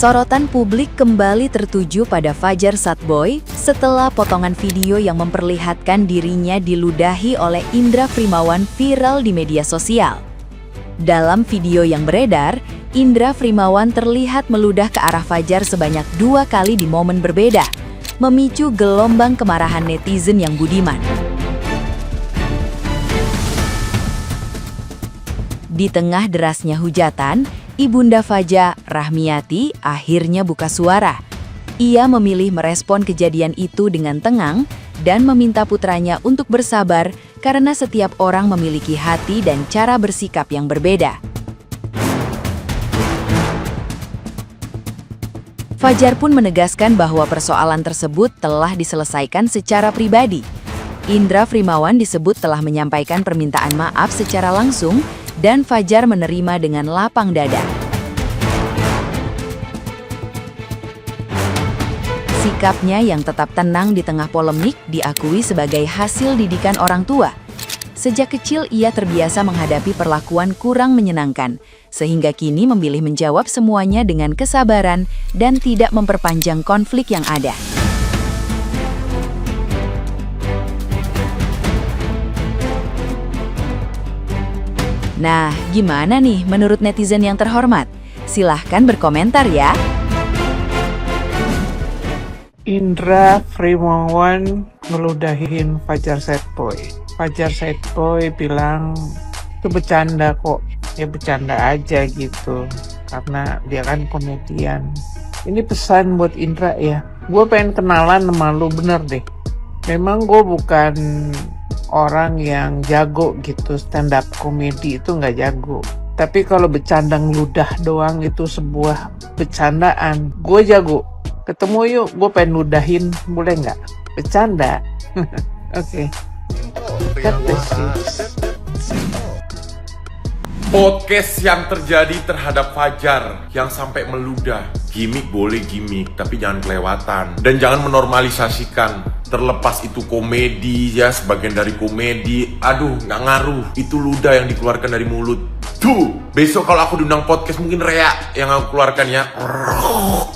Sorotan publik kembali tertuju pada Fajar Satboy setelah potongan video yang memperlihatkan dirinya diludahi oleh Indra Frimawan viral di media sosial. Dalam video yang beredar, Indra Frimawan terlihat meludah ke arah Fajar sebanyak 2 kali di momen berbeda, memicu gelombang kemarahan netizen yang budiman. Di tengah derasnya hujatan, Ibunda Fajar, Rahmiati, akhirnya buka suara. Ia memilih merespon kejadian itu dengan tenang dan meminta putranya untuk bersabar karena setiap orang memiliki hati dan cara bersikap yang berbeda. Fajar pun menegaskan bahwa persoalan tersebut telah diselesaikan secara pribadi. Indra Frimawan disebut telah menyampaikan permintaan maaf secara langsung dan Fajar menerima dengan lapang dada. Sikapnya yang tetap tenang di tengah polemik diakui sebagai hasil didikan orang tua. Sejak kecil ia terbiasa menghadapi perlakuan kurang menyenangkan, sehingga kini memilih menjawab semuanya dengan kesabaran dan tidak memperpanjang konflik yang ada. Nah, gimana nih menurut netizen yang terhormat? Silahkan berkomentar ya. Indra Frimawan ngeludahin Fajar Satboy. Fajar Satboy bilang itu bercanda kok, ya bercanda aja gitu, karena dia kan komedian. Ini pesan buat Indra ya, gue pengen kenalan sama lu bener deh. Memang gue bukan orang yang jago gitu, stand up komedi itu nggak jago. Tapi kalau bercanda ngeludah doang itu sebuah bercandaan, gue jago. Ketemu yuk, gue pengen ludahin, boleh nggak? Bercanda? Oke. Cut this shit. Podcast yang terjadi terhadap Fajar yang sampai meludah. Gimik boleh gimik, tapi jangan kelewatan. Dan jangan menormalisasikan. Terlepas itu komedi ya, sebagian dari komedi. Aduh, nggak ngaruh. Itu ludah yang dikeluarkan dari mulut. Tuh, besok kalau aku diundang podcast mungkin reak yang aku keluarkan ya.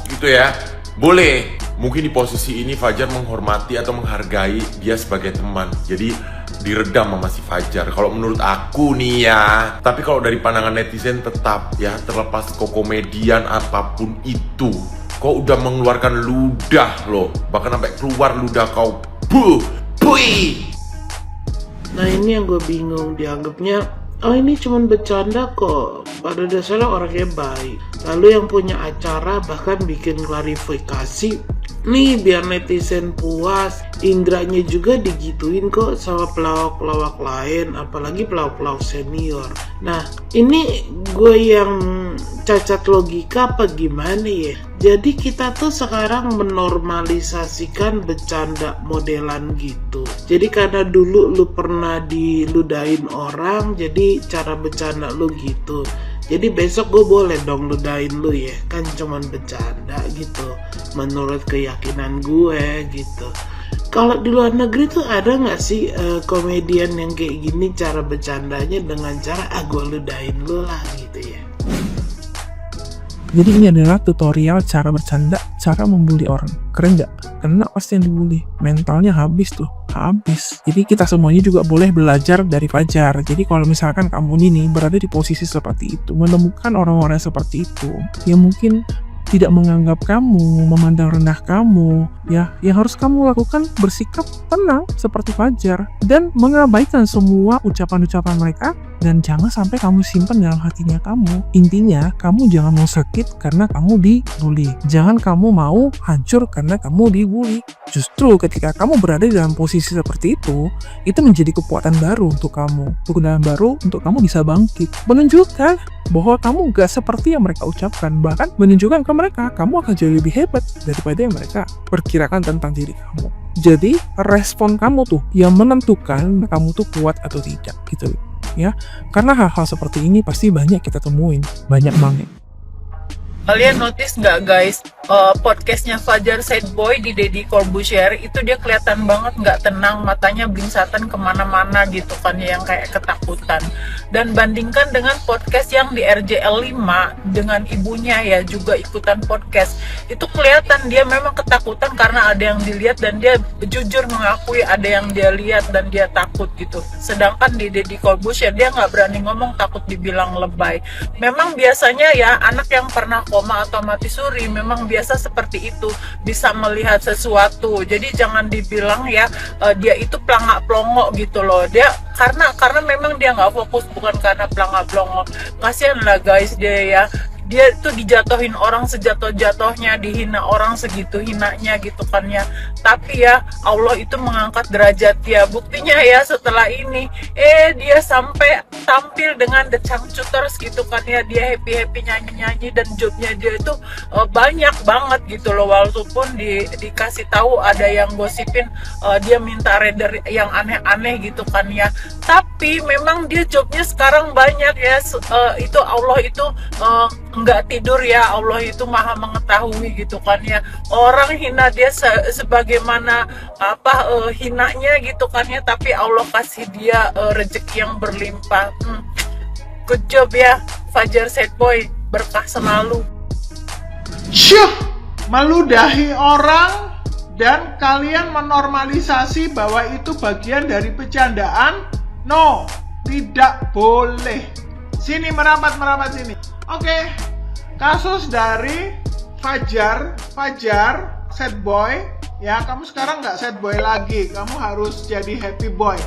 Gitu ya. Boleh. Mungkin di posisi ini Fajar menghormati atau menghargai dia sebagai teman. Jadi diredam sama si Fajar kalau menurut aku nih ya. Tapi kalau dari pandangan netizen tetap ya, terlepas komedian apapun itu, kau udah mengeluarkan ludah loh, bahkan sampai keluar ludah kau. Pui. Nah ini yang gue bingung, dianggapnya oh ini cuma bercanda kok, pada dasarnya orangnya baik. Lalu yang punya acara bahkan bikin klarifikasi nih biar netizen puas. Indranya juga digituin kok sama pelawak-pelawak lain, apalagi pelawak-pelawak senior. Nah ini gue yang cacat logika apa gimana ya? Jadi kita tuh sekarang menormalisasikan bercanda modelan gitu. Jadi karena dulu lu pernah diludahin orang, jadi cara bercanda lu gitu. Jadi besok gue boleh dong ludahin lu ya, kan cuman bercanda gitu, menurut keyakinan gue gitu. Kalau di luar negeri tuh ada nggak sih komedian yang kayak gini cara bercandanya dengan cara gue ludahin lu lah gitu ya. Jadi ini adalah tutorial cara bercanda, cara membuli orang. Keren nggak? Karena pasti yang dibully, mentalnya habis tuh, habis. Jadi kita semuanya juga boleh belajar dari Fajar. Jadi kalau misalkan kamu ini berada di posisi seperti itu, menemukan orang-orang seperti itu, yang mungkin tidak menganggap kamu, memandang rendah kamu, ya, yang harus kamu lakukan bersikap tenang seperti Fajar dan mengabaikan semua ucapan-ucapan mereka. Dan jangan sampai kamu simpan dalam hatinya kamu. Intinya, kamu jangan mau sakit karena kamu dibully. Jangan kamu mau hancur karena kamu dibully. Justru ketika kamu berada dalam posisi seperti itu menjadi kekuatan baru untuk kamu. Kekuatan baru untuk kamu bisa bangkit. Menunjukkan bahwa kamu gak seperti yang mereka ucapkan. Bahkan menunjukkan ke mereka, kamu akan jauh lebih hebat daripada yang mereka perkirakan tentang diri kamu. Jadi, respon kamu tuh yang menentukan kamu tuh kuat atau tidak gitu. Ya, karena hal-hal seperti ini pasti banyak kita temuin, banyak banget. Kalian notice nggak guys, podcastnya Fajar Satboy di Deddy Corbuzier itu dia kelihatan banget nggak tenang, matanya blingsatan kemana-mana gitu kan, yang kayak ketakutan ketakutan. Dan bandingkan dengan podcast yang di RJL 5 dengan ibunya ya juga ikutan podcast, itu kelihatan dia memang ketakutan karena ada yang dilihat dan dia jujur mengakui ada yang dia lihat dan dia takut gitu. Sedangkan di Deddy Corbuzier dia nggak berani ngomong, takut dibilang lebay. Memang biasanya ya anak yang pernah koma atau mati suri memang biasa seperti itu, bisa melihat sesuatu. Jadi jangan dibilang ya dia itu pelangak-pelongo gitu loh. Dia karena memang dia nggak fokus, bukan karena pelangak-pelongo. Kasihan lah guys dia tuh dijatuhin orang sejatuh-jatuhnya, dihina orang segitu hinanya gitu kan ya. Tapi ya Allah itu mengangkat derajat dia. Buktinya ya setelah ini dia sampai tampil dengan The Changcuters gitu kan ya. Dia happy-happy nyanyi-nyanyi dan jobnya dia itu banyak banget gitu loh. Walaupun dikasih tahu ada yang gosipin dia minta raider yang aneh-aneh gitu kan ya. Tapi memang dia jobnya sekarang banyak ya. Itu Allah itu nggak tidur ya, Allah itu maha mengetahui gitu kan ya. Orang hina dia sebagaimana hinanya gitu kan ya, tapi Allah kasih dia rezeki yang berlimpah. Good job ya Fajar Sad Boy, berkah selalu. Syuh, meludahi orang dan kalian menormalisasi bahwa itu bagian dari bercandaan. No, tidak boleh. Sini merapat sini. Oke, kasus dari Fajar sad boy ya. Kamu sekarang nggak sad boy lagi, kamu harus jadi happy boy.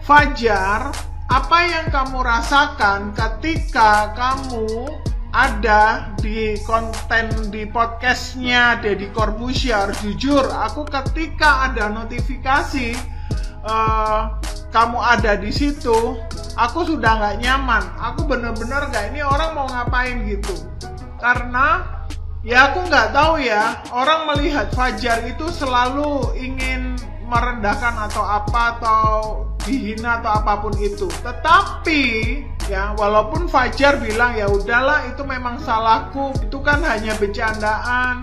Fajar, apa yang kamu rasakan ketika kamu ada di konten di podcastnya Deddy Corbuzier? Jujur, aku ketika ada notifikasi kamu ada di situ, aku sudah nggak nyaman. Aku bener-bener ini orang mau ngapain gitu. Karena ya aku nggak tahu ya, orang melihat Fajar itu selalu ingin merendahkan atau apa, atau dihina atau apapun itu. Tetapi ya walaupun Fajar bilang ya udahlah itu memang salahku, itu kan hanya bercandaan.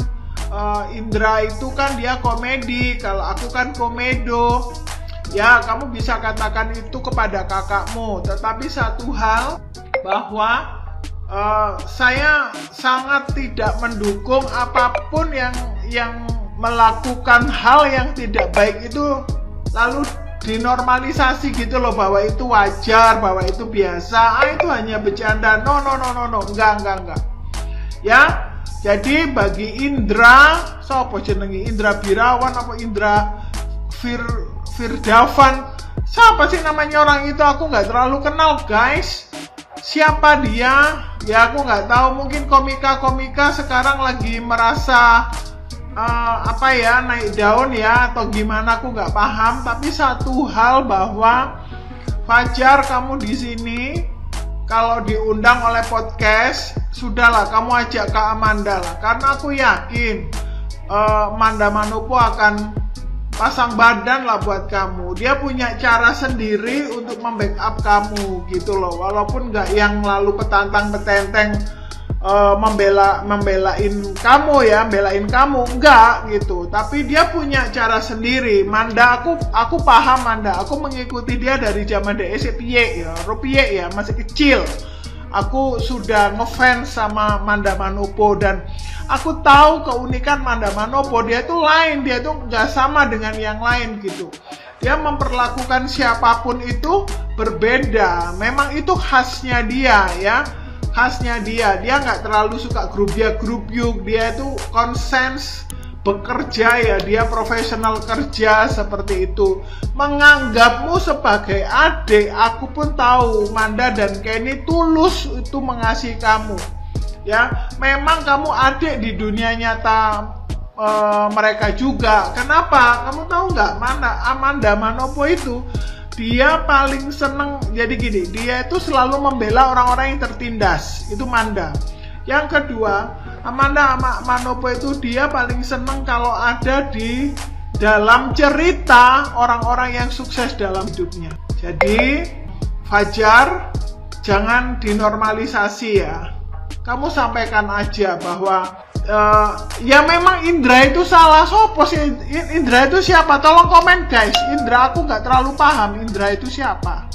Indra itu kan dia komedi, kalau aku kan komedo. Ya, kamu bisa katakan itu kepada kakakmu. Tetapi satu hal, bahwa saya sangat tidak mendukung apapun yang melakukan hal yang tidak baik itu lalu dinormalisasi gitu loh, bahwa itu wajar, bahwa itu biasa, itu hanya bercanda. No, enggak. Ya, jadi bagi Indra, siapa jenenge Indra Birawan apa Indra Firdavan, siapa sih namanya orang itu, aku nggak terlalu kenal guys. Siapa dia? Ya aku nggak tahu, mungkin komika sekarang lagi merasa naik daun ya, atau gimana aku nggak paham. Tapi satu hal, bahwa Fajar, kamu di sini kalau diundang oleh podcast, sudahlah kamu ajak ke Amanda lah, karena aku yakin Amanda Manopo akan pasang badan lah buat kamu. Dia punya cara sendiri untuk membackup kamu gitu loh. Walaupun nggak yang lalu petantang-petenteng membelain kamu enggak gitu. Tapi dia punya cara sendiri. Manda, aku paham Manda. Aku mengikuti dia dari zaman DS Rupiah ya, masih kecil. Aku sudah ngefans sama Amanda Manopo dan aku tahu keunikan Amanda Manopo. Dia itu lain, dia itu nggak sama dengan yang lain gitu. Dia memperlakukan siapapun itu berbeda. Memang itu khasnya dia ya, khasnya dia. Dia nggak terlalu suka grup-yuk. Dia itu konsens bekerja ya, dia profesional kerja seperti itu. Menganggapmu sebagai adik, aku pun tahu Manda dan Kenny tulus itu mengasihi kamu. Ya, memang kamu adik di dunia nyata mereka juga. Kenapa? Kamu tahu nggak, Amanda Manopo itu dia paling seneng, jadi gini, dia itu selalu membela orang-orang yang tertindas. Itu Manda. Yang kedua, Amanda Manopo itu dia paling seneng kalau ada di dalam cerita orang-orang yang sukses dalam hidupnya. Jadi Fajar, jangan dinormalisasi ya. Kamu sampaikan aja bahwa ya memang Indra itu salah. Sopo sih Indra itu siapa? Tolong komen guys. Indra, aku nggak terlalu paham Indra itu siapa.